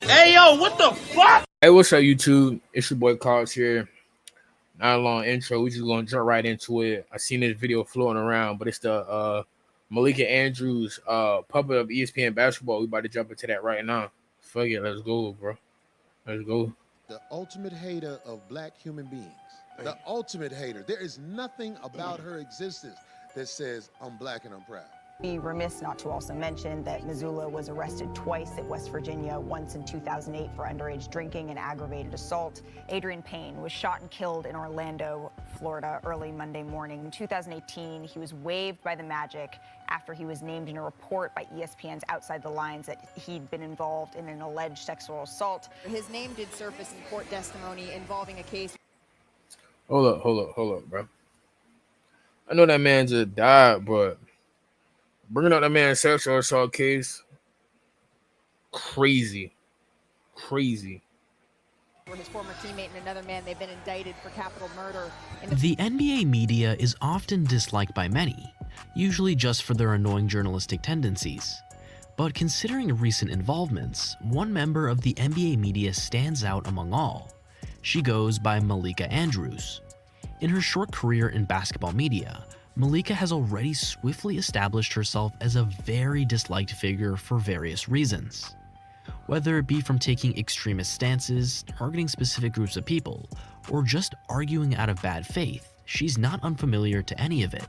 Hey, yo, what the fuck? Hey, what's up, YouTube? It's your boy Carls here. Not a long intro. We just gonna jump right into it. I seen this video floating around, but it's the Malika Andrews puppet of ESPN basketball. We about to jump into that right now. Fuck it, let's go, bro. Let's go. The ultimate hater of black human beings. The ultimate hater. There is nothing about her existence that says I'm black and I'm proud. Be remiss not to also mention that Missoula was arrested twice at West Virginia, once in 2008 for underage drinking and aggravated assault. Adrian Payne was shot and killed in Orlando, Florida, early Monday morning. In 2018, he was waived by the Magic after he was named in a report by ESPN's Outside the Lines that he'd been involved in an alleged sexual assault. His name did surface in court testimony involving a case. Hold up, bro. I know that man just died, but bringing up that man's sexual assault case, crazy. For his former teammate and another man, they've been indicted for capital murder. The NBA media is often disliked by many, usually just for their annoying journalistic tendencies. But considering recent involvements, one member of the NBA media stands out among all. She goes by Malika Andrews. In her short career in basketball media, Malika has already swiftly established herself as a very disliked figure for various reasons. Whether it be from taking extremist stances, targeting specific groups of people, or just arguing out of bad faith, she's not unfamiliar to any of it.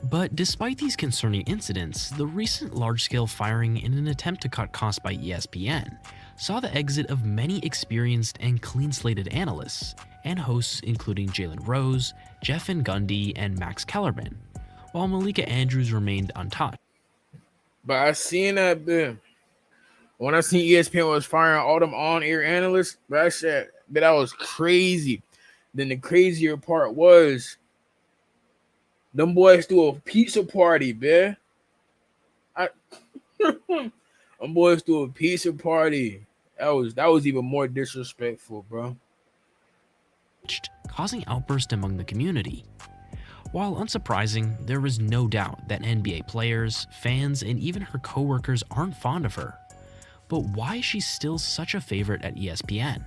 But despite these concerning incidents, the recent large-scale firing in an attempt to cut costs by ESPN saw the exit of many experienced and clean-slated analysts and hosts including Jalen Rose, Jeff Van Gundy, and Max Kellerman, while Malika Andrews remained untouched. But I seen that bit. When I seen ESPN was firing all them on-air analysts, but I said that was crazy. Then the crazier part was them boys threw a pizza party, man. Them boys threw a pizza party. That was even more disrespectful, bro. Causing outbursts among the community. While unsurprising, there was no doubt that NBA players, fans, and even her co-workers aren't fond of her. But why is she still such a favorite at ESPN?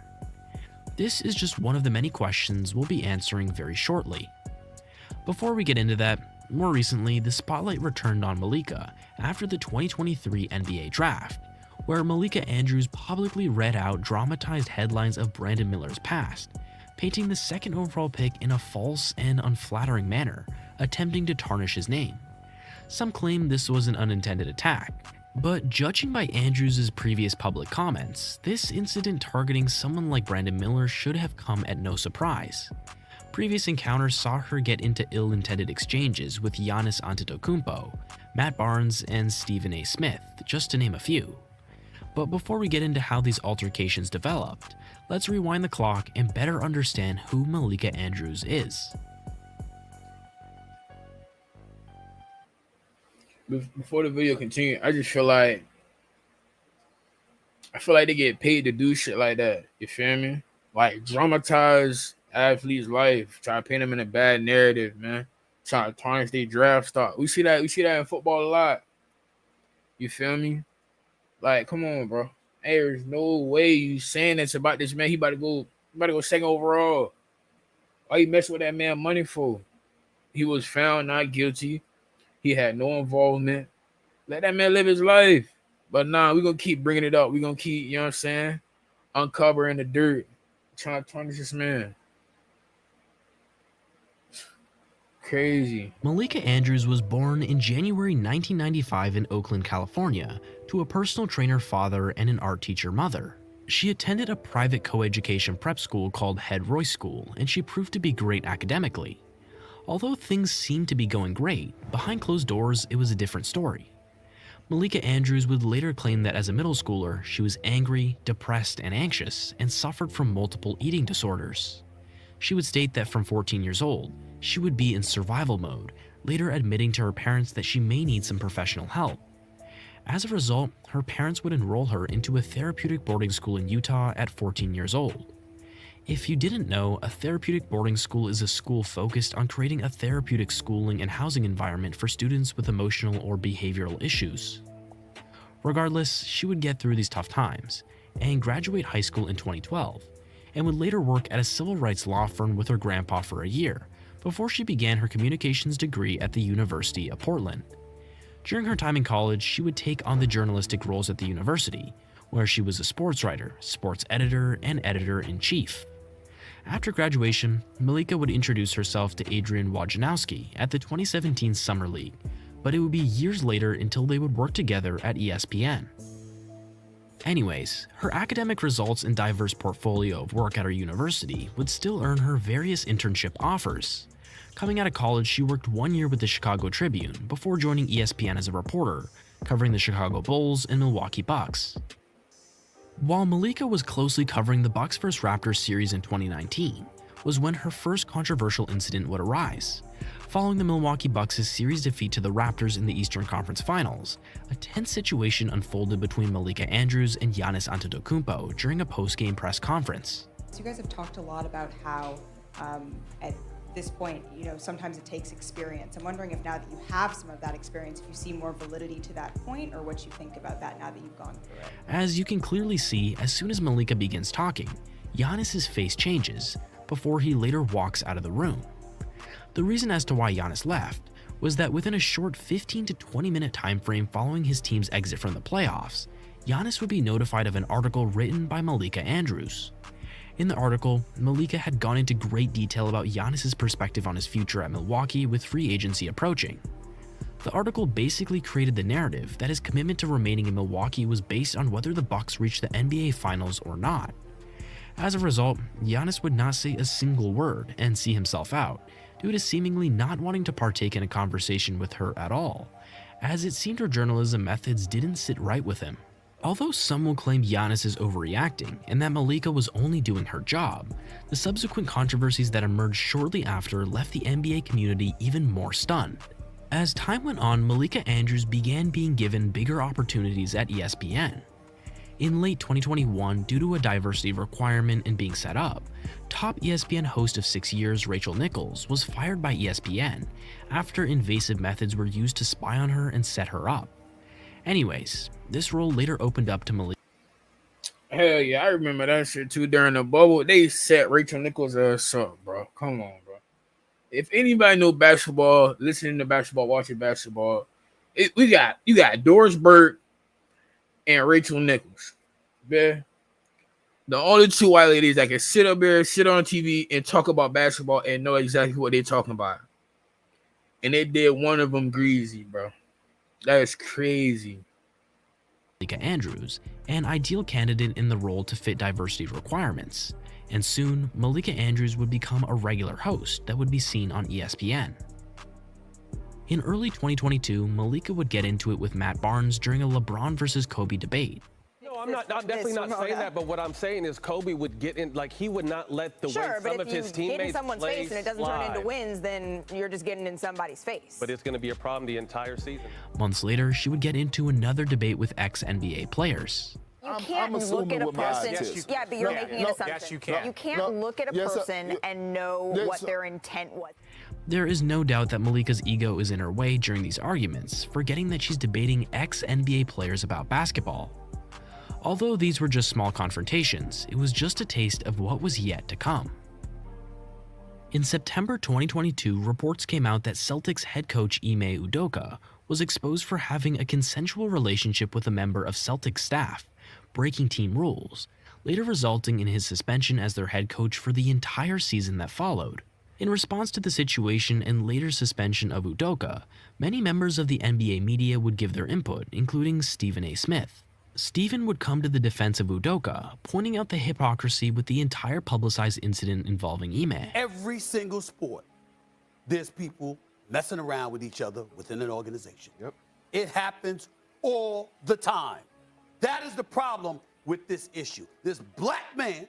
This is just one of the many questions we'll be answering very shortly. Before we get into that, more recently, the spotlight returned on Malika after the 2023 NBA Draft, where Malika Andrews publicly read out dramatized headlines of Brandon Miller's past, painting the second overall pick in a false and unflattering manner, attempting to tarnish his name. Some claim this was an unintended attack, but judging by Andrews' previous public comments, this incident targeting someone like Brandon Miller should have come at no surprise. Previous encounters saw her get into ill-intended exchanges with Giannis Antetokounmpo, Matt Barnes, and Stephen A. Smith, just to name a few. But before we get into how these altercations developed, let's rewind the clock and better understand who Malika Andrews is. Before the video continues, I just feel like they get paid to do shit like that. You feel me? Like dramatize athlete's life, try to paint them in a bad narrative, man. Try to tarnish their draft stock. We see that in football a lot. You feel me? Like, come on, bro. Hey, there's no way you saying this about this man. He about to go second overall. Why you messing with that man money for? He was found not guilty. He had no involvement. Let that man live his life. But nah, we're going to keep bringing it up. We're going to keep, you know what I'm saying, uncovering the dirt, trying to tarnish this man. Crazy. Malika Andrews was born in January 1995 in Oakland, California, to a personal trainer father and an art teacher mother. She attended a private coeducation prep school called Head Royce School, and she proved to be great academically. Although things seemed to be going great, behind closed doors it was a different story. Malika Andrews would later claim that as a middle schooler, she was angry, depressed, and anxious, and suffered from multiple eating disorders. She would state that from 14 years old, she would be in survival mode, later admitting to her parents that she may need some professional help. As a result, her parents would enroll her into a therapeutic boarding school in Utah at 14 years old. If you didn't know, a therapeutic boarding school is a school focused on creating a therapeutic schooling and housing environment for students with emotional or behavioral issues. Regardless, she would get through these tough times, and graduate high school in 2012, and would later work at a civil rights law firm with her grandpa for a year, before she began her communications degree at the University of Portland. During her time in college, she would take on the journalistic roles at the university, where she was a sports writer, sports editor, and editor-in-chief. After graduation, Malika would introduce herself to Adrian Wojnarowski at the 2017 Summer League, but it would be years later until they would work together at ESPN. Anyways, her academic results and diverse portfolio of work at her university would still earn her various internship offers. Coming out of college, she worked 1 year with the Chicago Tribune before joining ESPN as a reporter, covering the Chicago Bulls and Milwaukee Bucks. While Malika was closely covering the Bucks vs Raptors series in 2019, was when her first controversial incident would arise. Following the Milwaukee Bucks' series defeat to the Raptors in the Eastern Conference Finals, a tense situation unfolded between Malika Andrews and Giannis Antetokounmpo during a post-game press conference. So you guys have talked a lot about how at this point, sometimes it takes experience. I'm wondering if now that you have some of that experience, if you see more validity to that point, or what you think about that now that you've gone through it. As you can clearly see, as soon as Malika begins talking, Giannis's face changes before he later walks out of the room. The reason as to why Giannis left was that within a short 15 to 20 minute time frame following his team's exit from the playoffs, Giannis would be notified of an article written by Malika Andrews. In the article, Malika had gone into great detail about Giannis's perspective on his future at Milwaukee with free agency approaching. The article basically created the narrative that his commitment to remaining in Milwaukee was based on whether the Bucks reached the NBA Finals or not. As a result, Giannis would not say a single word and see himself out, due to seemingly not wanting to partake in a conversation with her at all, as it seemed her journalism methods didn't sit right with him. Although some will claim Giannis is overreacting and that Malika was only doing her job, the subsequent controversies that emerged shortly after left the NBA community even more stunned. As time went on, Malika Andrews began being given bigger opportunities at ESPN. In late 2021, due to a diversity requirement and being set up, top ESPN host of 6 years Rachel Nichols was fired by ESPN after invasive methods were used to spy on her and set her up. Anyways, this role later opened up to Malika. Hell yeah, I remember that shit too during the bubble. They set Rachel Nichols' ass up, bro. Come on, bro. If anybody know basketball, listening to basketball, watching basketball, you got Doris Burke and Rachel Nichols. Man. The only two white ladies that can sit up there, sit on TV, and talk about basketball and know exactly what they're talking about. And they did one of them greasy, bro. That is crazy. Malika Andrews, an ideal candidate in the role to fit diversity requirements, and soon Malika Andrews would become a regular host that would be seen on ESPN. In early 2022, Malika would get into it with Matt Barnes during a LeBron versus Kobe debate. I'm definitely not saying that, but what I'm saying is Kobe would get in, like he would not let the way some of his teammates play. Sure, but if you get in someone's face and it doesn't turn into wins, then you're just getting in somebody's face. But it's going to be a problem the entire season. Months later, she would get into another debate with ex-NBA players. You can't look at a person. Yeah, but you're making an assumption. Yes, you can. You can't look at a person and know what their intent was. There is no doubt that Malika's ego is in her way during these arguments, forgetting that she's debating ex-NBA players about basketball. Although these were just small confrontations, it was just a taste of what was yet to come. In September 2022, reports came out that Celtics head coach Ime Udoka was exposed for having a consensual relationship with a member of Celtics staff, breaking team rules, later resulting in his suspension as their head coach for the entire season that followed. In response to the situation and later suspension of Udoka, many members of the NBA media would give their input, including Stephen A. Smith. Stephen would come to the defense of Udoka, pointing out the hypocrisy with the entire publicized incident involving Ime. Every single sport, there's people messing around with each other within an organization. Yep. It happens all the time. That is the problem with this issue. This black man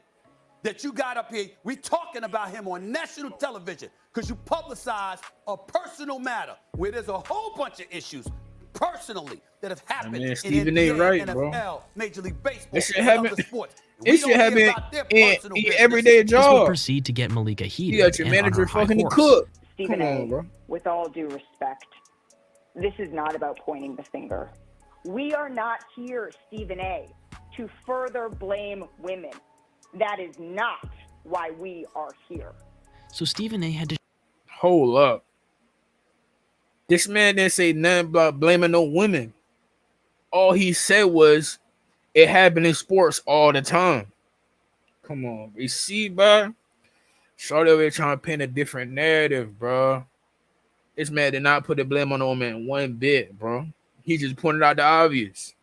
that you got up here, we talking about him on national television because you publicize a personal matter where there's a whole bunch of issues personally that have happened in NBA, right, NFL, bro. Major League Baseball, it should and happen. other sports. It should happen in everyday This job. would proceed to get Malika heated. You got your and on manager her high fucking the horse. cook. Stephen Come on, A., bro. with all due respect, this is not about pointing the finger. We are not here, Stephen A., to further blame women. That is not why we are here. So Stephen A. had to hold up. This man didn't say nothing about blaming no women. All he said was it happened in sports all the time. Come on, you see, bro? Shorty over here trying to paint a different narrative, bro. This man did not put the blame on the woman one bit, bro. He just pointed out the obvious.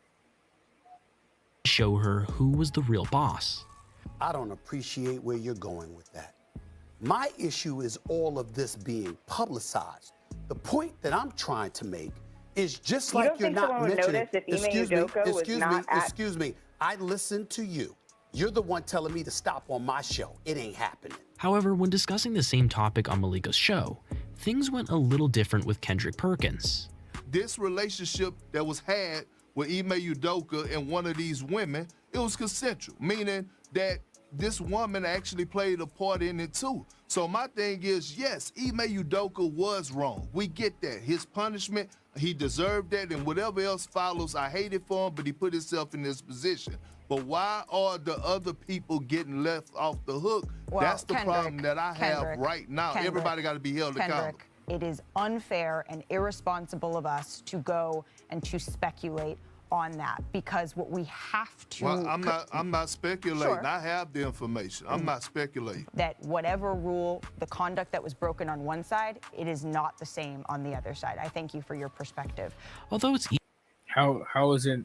Show her who was the real boss. I don't appreciate where you're going with that. My issue is all of this being publicized. The point that I'm trying to make is just like you're not mentioning. Excuse me. I listened to you. You're the one telling me to stop on my show. It ain't happening. However, when discussing the same topic on Malika's show, things went a little different with Kendrick Perkins. This relationship that was had with Ime Udoka and one of these women, it was consensual, meaning that this woman actually played a part in it too. So my thing is, yes, Ime Udoka was wrong. We get that. His punishment, he deserved that, and whatever else follows, I hate it for him, but he put himself in this position. But why are the other people getting left off the hook? Well, that's the problem that I have right now. Everybody got to be held accountable. It is unfair and irresponsible of us to go and to speculate on that, because what we have to... Well, I'm not speculating. Sure. I have the information. I'm not speculating. That whatever rule, the conduct that was broken on one side, it is not the same on the other side. I thank you for your perspective. Although it's... How is it...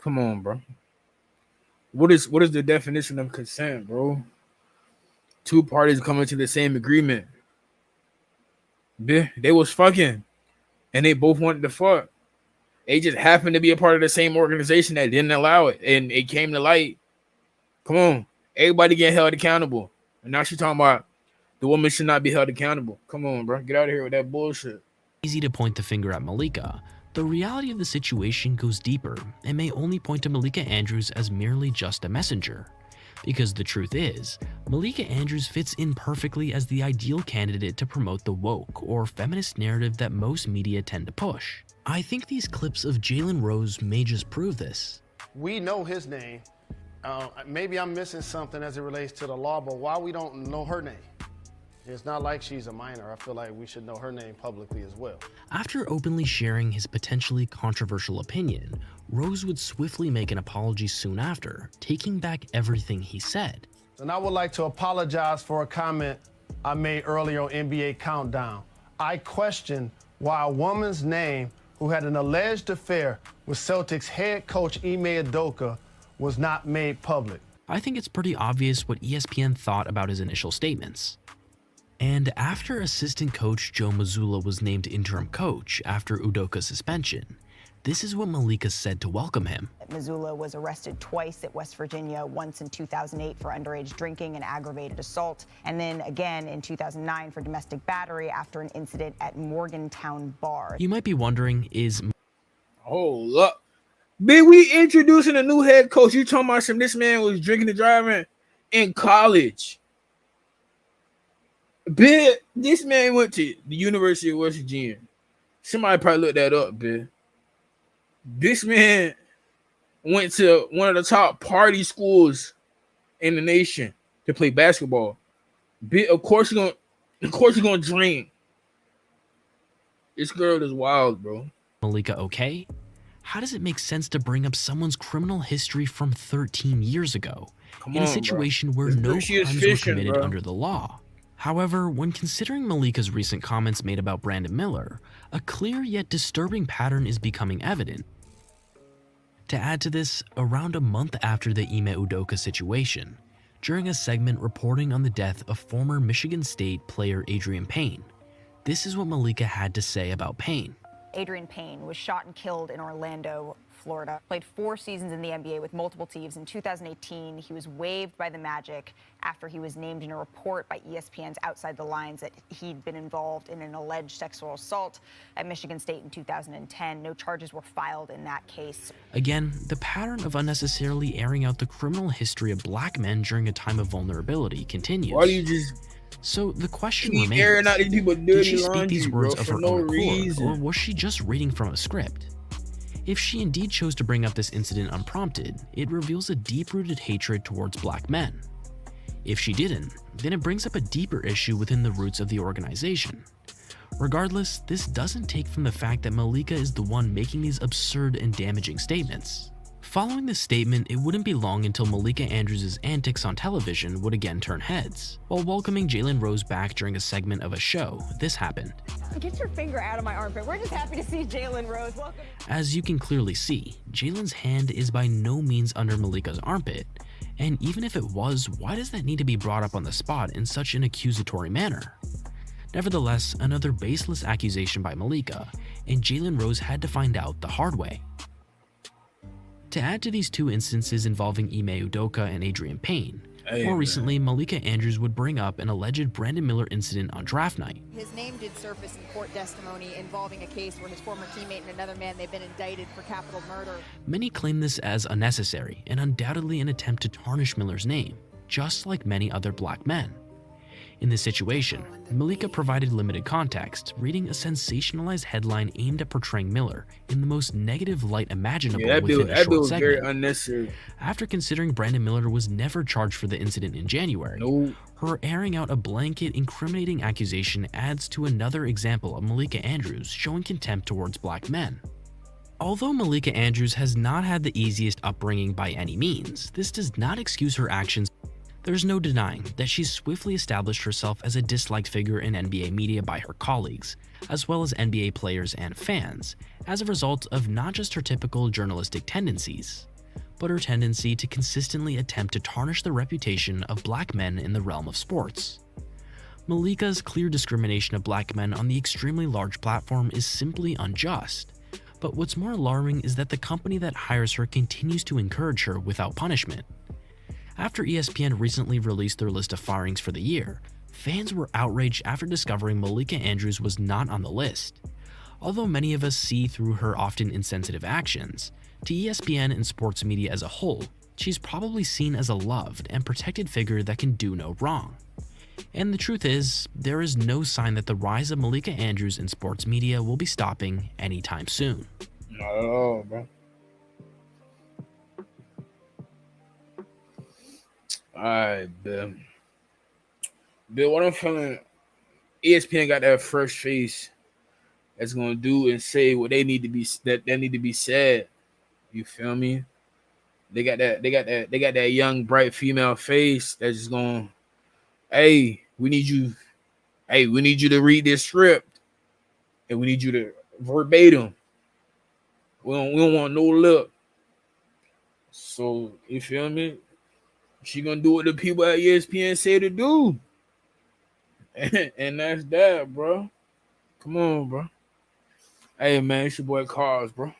Come on, bro. What is the definition of consent, bro? Two parties coming to the same agreement. They was fucking, and they both wanted to fuck. They just happened to be a part of the same organization that didn't allow it, and it came to light. Come on, everybody get held accountable. And now she's talking about the woman should not be held accountable. Come on, bro, get out of here with that bullshit. Easy to point the finger at Malika. The reality of the situation goes deeper and may only point to Malika Andrews as merely just a messenger. Because the truth is, Malika Andrews fits in perfectly as the ideal candidate to promote the woke or feminist narrative that most media tend to push. I think these clips of Jalen Rose may just prove this. We know his name. Maybe I'm missing something as it relates to the law, but why we don't know her name? It's not like she's a minor. I feel like we should know her name publicly as well. After openly sharing his potentially controversial opinion, Rose would swiftly make an apology soon after, taking back everything he said. And I would like to apologize for a comment I made earlier on NBA Countdown. I questioned why a woman's name who had an alleged affair with Celtics head coach Ime Udoka was not made public. I think it's pretty obvious what ESPN thought about his initial statements. And after assistant coach Joe Mazzulla was named interim coach after Udoka's suspension, this is what Malika said to welcome him. Mazzulla was arrested twice at West Virginia, once in 2008 for underage drinking and aggravated assault, and then again in 2009 for domestic battery after an incident at Morgantown Bar. You might be wondering, is... Hold up. Big, we introducing a new head coach. You talking about this man was drinking and driving in college. Big, this man went to the University of West Virginia. Somebody probably looked that up, Big. This man went to one of the top party schools in the nation to play basketball. Big, of course you're gonna drink. This girl is wild, bro. Malika okay? How does it make sense to bring up someone's criminal history from 13 years ago in a situation where no crimes were committed under the law? However, when considering Malika's recent comments made about Brandon Miller, a clear yet disturbing pattern is becoming evident. To add to this, around a month after the Ime Udoka situation, during a segment reporting on the death of former Michigan State player Adrian Payne, this is what Malika had to say about Payne. Adrian Payne was shot and killed in Orlando, Florida. Played 4 seasons in the NBA with multiple teams. In 2018, he was waived by the Magic after he was named in a report by ESPN's Outside the Lines that he'd been involved in an alleged sexual assault at Michigan State in 2010. No charges were filed in that case. Again, the pattern of unnecessarily airing out the criminal history of black men during a time of vulnerability continues. Why do you just... So the question remains, did she speak these words of her own accord, or was she just reading from a script? If she indeed chose to bring up this incident unprompted, it reveals a deep-rooted hatred towards black men. If she didn't, then it brings up a deeper issue within the roots of the organization. Regardless, this doesn't take from the fact that Malika is the one making these absurd and damaging statements. Following this statement, it wouldn't be long until Malika Andrews' antics on television would again turn heads. While welcoming Jalen Rose back during a segment of a show, this happened. Get your finger out of my armpit. We're just happy to see Jalen Rose. Welcome. As you can clearly see, Jalen's hand is by no means under Malika's armpit, and even if it was, why does that need to be brought up on the spot in such an accusatory manner? Nevertheless, another baseless accusation by Malika, and Jalen Rose had to find out the hard way. To add to these two instances involving Ime Udoka and Adrian Payne, more recently, Malika Andrews would bring up an alleged Brandon Miller incident on draft night. His name did surface in court testimony involving a case where his former teammate and another man, they've been indicted for capital murder. Many claim this as unnecessary and undoubtedly an attempt to tarnish Miller's name, just like many other black men. In this situation, Malika provided limited context, reading a sensationalized headline aimed at portraying Miller in the most negative light imaginable within a short segment. Very unnecessary. After considering Brandon Miller was never charged for the incident in January, her airing out a blanket incriminating accusation adds to another example of Malika Andrews showing contempt towards black men. Although Malika Andrews has not had the easiest upbringing by any means, this does not excuse her actions. There's no denying that she's swiftly established herself as a disliked figure in NBA media by her colleagues, as well as NBA players and fans, as a result of not just her typical journalistic tendencies, but her tendency to consistently attempt to tarnish the reputation of black men in the realm of sports. Malika's clear discrimination of black men on the extremely large platform is simply unjust, but what's more alarming is that the company that hires her continues to encourage her without punishment. After ESPN recently released their list of firings for the year, fans were outraged after discovering Malika Andrews was not on the list. Although many of us see through her often insensitive actions, to ESPN and sports media as a whole, she's probably seen as a loved and protected figure that can do no wrong. And the truth is, there is no sign that the rise of Malika Andrews in sports media will be stopping anytime soon. Not at all, bro. Alright, Bill. What I'm feeling, ESPN got that fresh face that's gonna do and say what they need to be said. You feel me? They got that young, bright female face that's just going, hey, we need you to read this script, and we need you to verbatim. We don't want no lip. So you feel me? She gonna do what the people at ESPN say to do. And that's that, bro. Come on, bro. Hey, man, it's your boy Cars, bro.